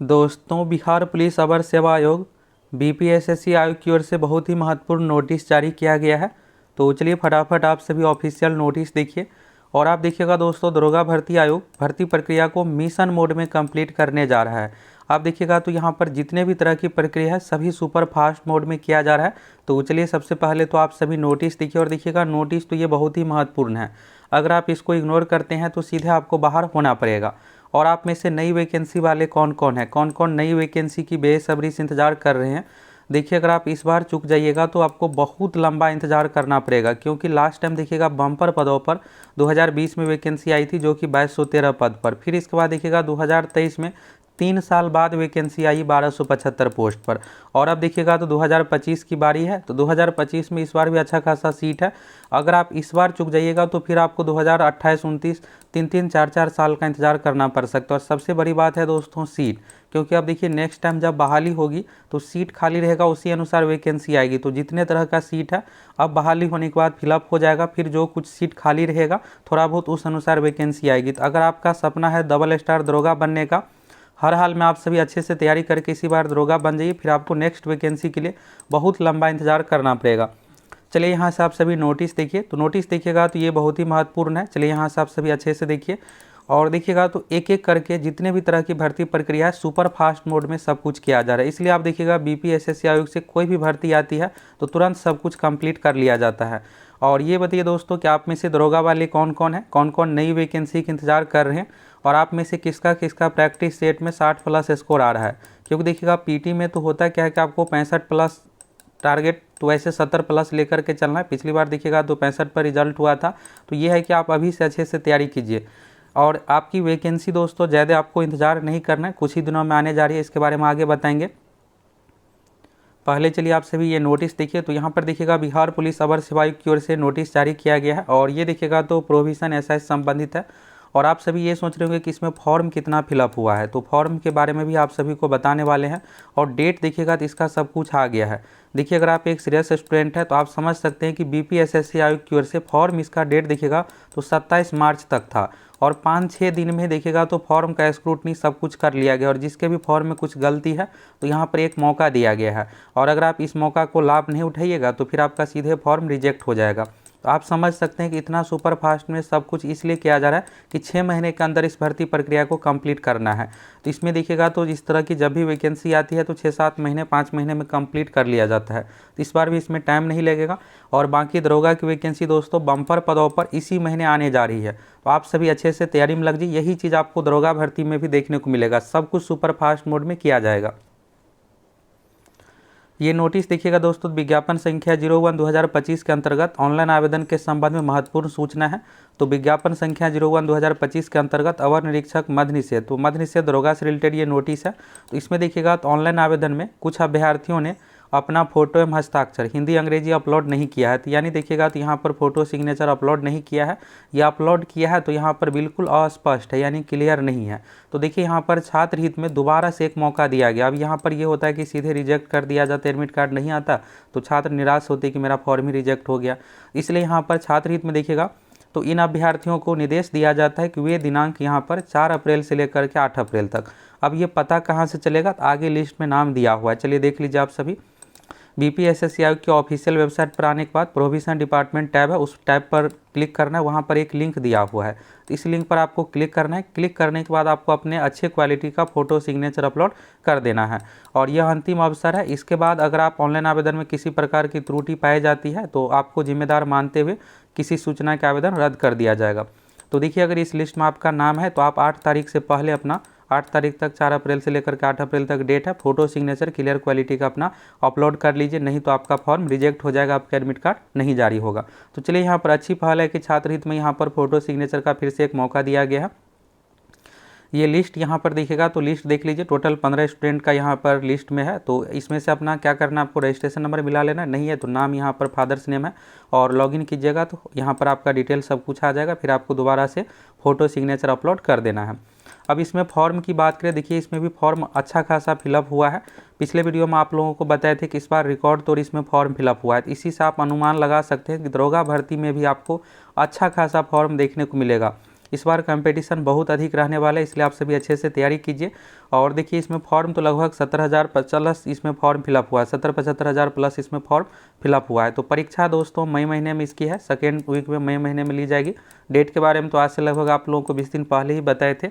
दोस्तों, बिहार पुलिस अवर सेवा आयोग बीपीएसएससी आयोग की ओर से बहुत ही महत्वपूर्ण नोटिस जारी किया गया है। तो चलिए फटाफट आप सभी ऑफिशियल नोटिस देखिए। और आप देखिएगा दोस्तों, दरोगा भर्ती आयोग भर्ती प्रक्रिया को मिशन मोड में कंप्लीट करने जा रहा है। आप देखिएगा तो यहाँ पर जितने भी तरह की प्रक्रिया है सभी सुपर फास्ट मोड में किया जा रहा है। तो चलिए सबसे पहले तो आप सभी नोटिस देखिए और देखिएगा नोटिस तो ये बहुत ही महत्वपूर्ण है। अगर आप इसको इग्नोर करते हैं तो सीधे आपको बाहर होना पड़ेगा। और आप में से नई वैकेंसी वाले कौन कौन है, कौन कौन नई वैकेंसी की बेसब्री से इंतजार कर रहे हैं। देखिए, अगर आप इस बार चूक जाइएगा तो आपको बहुत लंबा इंतजार करना पड़ेगा, क्योंकि लास्ट टाइम देखिएगा बम्पर पदों पर 2020 में वैकेंसी आई थी जो कि 2213 पद पर। फिर इसके बाद देखिएगा 2023 में 3 साल बाद वैकेंसी आई 1275 पोस्ट पर। और अब देखिएगा तो 2025 की बारी है। तो 2025 में इस बार भी अच्छा खासा सीट है। अगर आप इस बार चुक जाइएगा तो फिर आपको 2028, 29, 3-3, 4-4 साल का इंतजार करना पड़ सकता है। और सबसे बड़ी बात है दोस्तों सीट, क्योंकि अब देखिए नेक्स्ट टाइम जब बहाली होगी तो सीट खाली रहेगा, उसी अनुसार वैकेंसी आएगी। तो जितने तरह का सीट है अब बहाली होने के बाद फिलअप हो जाएगा, फिर जो कुछ सीट खाली रहेगा थोड़ा बहुत उस अनुसार वैकेंसी आएगी। तो अगर आपका सपना है डबल स्टार दरोगा बनने का, हर हाल में आप सभी अच्छे से तैयारी करके इसी बार दरोगा बन जाइए, फिर आपको नेक्स्ट वैकेंसी के लिए बहुत लंबा इंतजार करना पड़ेगा। चलिए यहाँ से आप सभी नोटिस देखिए। तो नोटिस देखिएगा तो ये बहुत ही महत्वपूर्ण है। चलिए यहाँ से आप सभी अच्छे से देखिए और देखिएगा तो एक एक करके जितने भी तरह की भर्ती प्रक्रिया है सुपर फास्ट मोड में सब कुछ किया जा रहा है। इसलिए आप देखिएगा बीपीएसएससी आयोग से कोई भी भर्ती आती है तो तुरंत सब कुछ कंप्लीट कर लिया जाता है। और ये बताइए दोस्तों कि आप में से दरोगा वाले कौन कौन है, कौन कौन नई वैकेंसी का इंतजार कर रहे हैं, और आप में से किसका किसका प्रैक्टिस सेट में 60+ स्कोर आ रहा है। क्योंकि देखिएगा पीटी में तो होता क्या है कि आपको 65+ टारगेट, तो वैसे 70+ लेकर के चलना है। पिछली बार देखिएगा तो 65 पर रिजल्ट हुआ था। तो ये है कि आप अभी से अच्छे से तैयारी कीजिए। और आपकी वैकेंसी दोस्तों ज़्यादा आपको इंतजार नहीं करना है, कुछ ही दिनों में आने जा रही है, इसके बारे में आगे बताएंगे। पहले चलिए आप सभी ये नोटिस देखिए। तो यहाँ पर देखिएगा बिहार पुलिस अवर सेवा आयोग की ओर से नोटिस जारी किया गया है। और ये देखिएगा तो प्रोविज़न ऐसा संबंधित है। और आप सभी ये सोच रहे होंगे कि इसमें फॉर्म कितना फिलअप हुआ है, तो फॉर्म के बारे में भी आप सभी को बताने वाले हैं। और डेट देखिएगा तो इसका सब कुछ आ गया है। देखिए, अगर आप एक सीरियस स्टूडेंट है तो आप समझ सकते हैं कि बीपीएसएससी आयोग की ओर से फॉर्म, इसका डेट देखिएगा तो 27 मार्च तक था। और 5-6 दिन में देखिएगा तो फॉर्म का स्क्रूटनी सब कुछ कर लिया गया। और जिसके भी फॉर्म में कुछ गलती है तो यहाँ पर एक मौका दिया गया है। और अगर आप इस मौका को लाभ नहीं उठाइएगा तो फिर आपका सीधे फॉर्म रिजेक्ट हो जाएगा। तो आप समझ सकते हैं कि इतना सुपर फास्ट में सब कुछ इसलिए किया जा रहा है कि 6 महीने के अंदर इस भर्ती प्रक्रिया को कंप्लीट करना है। तो इसमें देखिएगा तो इस तरह की जब भी वैकेंसी आती है तो 6-7 महीने, 5 महीने में कंप्लीट कर लिया जाता है। तो इस बार भी इसमें टाइम नहीं लगेगा। और बाकी दरोगा की वैकेंसी दोस्तों बम्पर पदों पर इसी महीने आने जा रही है। तो आप सभी अच्छे से तैयारी में लग जाइए। यही चीज़ आपको दरोगा भर्ती में भी देखने को मिलेगा, सब कुछ सुपर फास्ट मोड में किया जाएगा। ये नोटिस देखिएगा दोस्तों, विज्ञापन संख्या 01/2025 के अंतर्गत ऑनलाइन आवेदन के संबंध में महत्वपूर्ण सूचना है। तो विज्ञापन संख्या 01/2025 के अंतर्गत अवर निरीक्षक मद्य निषेध, तो मद्य निषेध दरोगा से रिलेटेड ये नोटिस है। तो इसमें देखिएगा तो ऑनलाइन आवेदन में कुछ अभ्यर्थियों ने अपना फोटो एवं हस्ताक्षर हिंदी अंग्रेजी अपलोड नहीं किया है। तो यानी देखिएगा तो यहाँ पर फोटो सिग्नेचर अपलोड नहीं किया है, या अपलोड किया है तो यहाँ पर बिल्कुल अस्पष्ट है, यानी क्लियर नहीं है। तो देखिए यहाँ पर छात्र हित में दोबारा से एक मौका दिया गया। अब यहाँ पर ये होता है कि सीधे रिजेक्ट कर दिया जाता है, एडमिट कार्ड नहीं आता तो छात्र निराश होते कि मेरा फॉर्म ही रिजेक्ट हो गया। इसलिए यहाँ पर छात्र हित में देखिएगा तो इन अभ्यर्थियों को निर्देश दिया जाता है कि वे दिनांक यहाँ पर 4 अप्रैल से लेकर के 8 अप्रैल तक। अब ये पता कहाँ से चलेगा, तो आगे लिस्ट में नाम दिया हुआ है, चलिए देख लीजिए आप सभी। बीपीएसएससी आयोग की ऑफिशियल वेबसाइट पर आने के बाद प्रोविजन डिपार्टमेंट टैब है, उस टैब पर क्लिक करना है। वहाँ पर एक लिंक दिया हुआ है, तो इस लिंक पर आपको क्लिक करना है। क्लिक करने के बाद आपको अपने अच्छे क्वालिटी का फोटो सिग्नेचर अपलोड कर देना है। और यह अंतिम अवसर है। इसके बाद अगर आप ऑनलाइन आवेदन में किसी प्रकार की त्रुटि पाई जाती है तो आपको जिम्मेदार मानते हुए किसी सूचना के आवेदन रद्द कर दिया जाएगा। तो देखिए, अगर इस लिस्ट में आपका नाम है तो आप 8 तारीख से पहले अपना 8 तारीख तक, 4 अप्रैल से लेकर के 8 अप्रैल तक डेट है, फोटो सिग्नेचर क्लियर क्वालिटी का अपना अपलोड कर लीजिए, नहीं तो आपका फॉर्म रिजेक्ट हो जाएगा, आपका एडमिट कार्ड नहीं जारी होगा। तो चलिए यहाँ पर अच्छी पहल है कि छात्र हित में यहाँ पर फोटो सिग्नेचर का फिर से एक मौका दिया गया है। ये लिस्ट यहाँ पर देखिएगा तो लिस्ट देख लीजिए, टोटल 15 स्टूडेंट का यहाँ पर लिस्ट में है। तो इसमें से अपना क्या करना है, आपको रजिस्ट्रेशन नंबर मिला लेना, नहीं है तो नाम यहाँ पर फादर्स नेम है और लॉगिन कीजिएगा तो यहाँ पर आपका डिटेल सब कुछ आ जाएगा। फिर आपको दोबारा से फोटो सिग्नेचर अपलोड कर देना है। अब इसमें फॉर्म की बात करें, देखिए इसमें भी फॉर्म अच्छा खासा फिलअप हुआ है। पिछले वीडियो में आप लोगों को बताए थे कि इस बार रिकॉर्ड तोड़ इसमें फॉर्म फिलअप हुआ है। इसी से आप अनुमान लगा सकते हैं कि दरोगा भर्ती में भी आपको अच्छा खासा फॉर्म देखने को मिलेगा। इस बार कंपटीशन बहुत अधिक रहने वाला है, इसलिए आप सभी अच्छे से तैयारी कीजिए। और देखिए इसमें फॉर्म तो लगभग 17,000 प्लस इसमें फॉर्म फिलअप हुआ है, 70-75,000 प्लस इसमें फॉर्म फिलअप हुआ है। तो परीक्षा दोस्तों मई महीने में इसकी है, सेकेंड वीक में मई महीने में ली जाएगी। डेट के बारे में तो आज से लगभग आप लोगों को 20 दिन पहले ही बताए थे।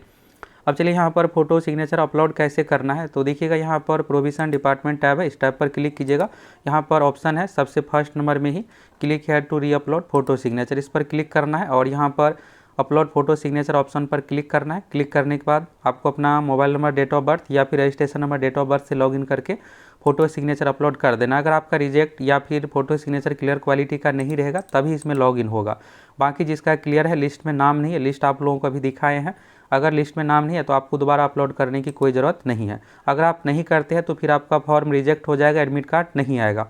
अब चलिए यहाँ पर फोटो सिग्नेचर अपलोड कैसे करना है। तो देखिएगा यहाँ पर प्रोविजन डिपार्टमेंट टैब है, इस टैब पर क्लिक कीजिएगा। यहाँ पर ऑप्शन है सबसे फर्स्ट नंबर में ही click here to reupload photo signature, इस पर क्लिक करना है और यहाँ पर अपलोड फोटो सिग्नेचर ऑप्शन पर क्लिक करना है। क्लिक करने के बाद आपको अपना mobile number, date of birth या फिर registration number, date of birth से लॉगिन करके फोटो सिग्नेचर अपलोड कर देना। अगर आपका रिजेक्ट या फिर फोटो सिग्नेचर क्लियर क्वालिटी का नहीं रहेगा तभी इसमें लॉगिन होगा। बाकी जिसका क्लियर है, लिस्ट में नाम नहीं है, लिस्ट आप लोगों को अभी दिखाए हैं, अगर लिस्ट में नाम नहीं है तो आपको दोबारा अपलोड करने की कोई ज़रूरत नहीं है। अगर आप नहीं करते हैं तो फिर आपका फॉर्म रिजेक्ट हो जाएगा, एडमिट कार्ड नहीं आएगा।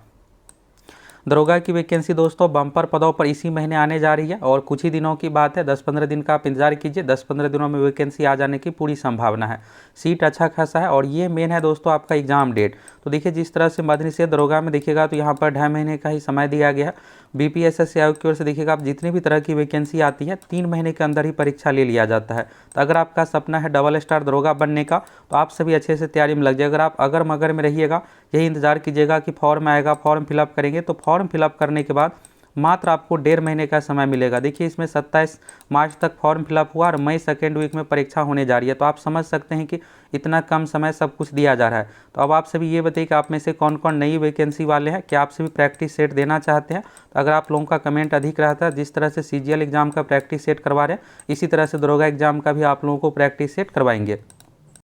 दरोगा की वैकेंसी दोस्तों बम्पर पदों पर इसी महीने आने जा रही है और कुछ ही दिनों की बात है, 10-15 दिन का आप इंतजार कीजिए। 10-15 दिनों में वैकेंसी आ जाने की पूरी संभावना है। सीट अच्छा खासा है और ये मेन है दोस्तों आपका एग्जाम डेट। तो देखिए जिस तरह से मदनी से दरोगा में देखिएगा तो यहाँ पर 2.5 महीने का ही समय दिया गया है। बीपीएसएससी आयोग की ओर से देखिएगा आप जितनी भी तरह की वैकेंसी आती है 3 महीने के अंदर ही परीक्षा ले लिया जाता है। तो अगर आपका सपना है डबल स्टार दरोगा बनने का तो आप सभी अच्छे से तैयारी में लग जाए। अगर आप अगर मगर में रहिएगा, यही इंतजार कीजिएगा कि फॉर्म आएगा, फॉर्म फिलअप करेंगे, तो फॉर्म फिलअप करने के बाद मात्र आपको 1.5 महीने का समय मिलेगा। देखिए इसमें 27 मार्च तक फॉर्म फिलअप हुआ और मई सेकेंड वीक में परीक्षा होने जा रही है। तो आप समझ सकते हैं कि इतना कम समय सब कुछ दिया जा रहा है। तो अब आप सभी ये बताइए कि आप में से कौन कौन नई वैकेंसी वाले हैं, क्या आप सभी प्रैक्टिस सेट देना चाहते हैं। तो अगर आप लोगों का कमेंट अधिक रहता है, जिस तरह से CGL एग्जाम का प्रैक्टिस सेट करवा रहे हैं इसी तरह से दरोगा एग्जाम का भी आप लोगों को प्रैक्टिस सेट करवाएंगे।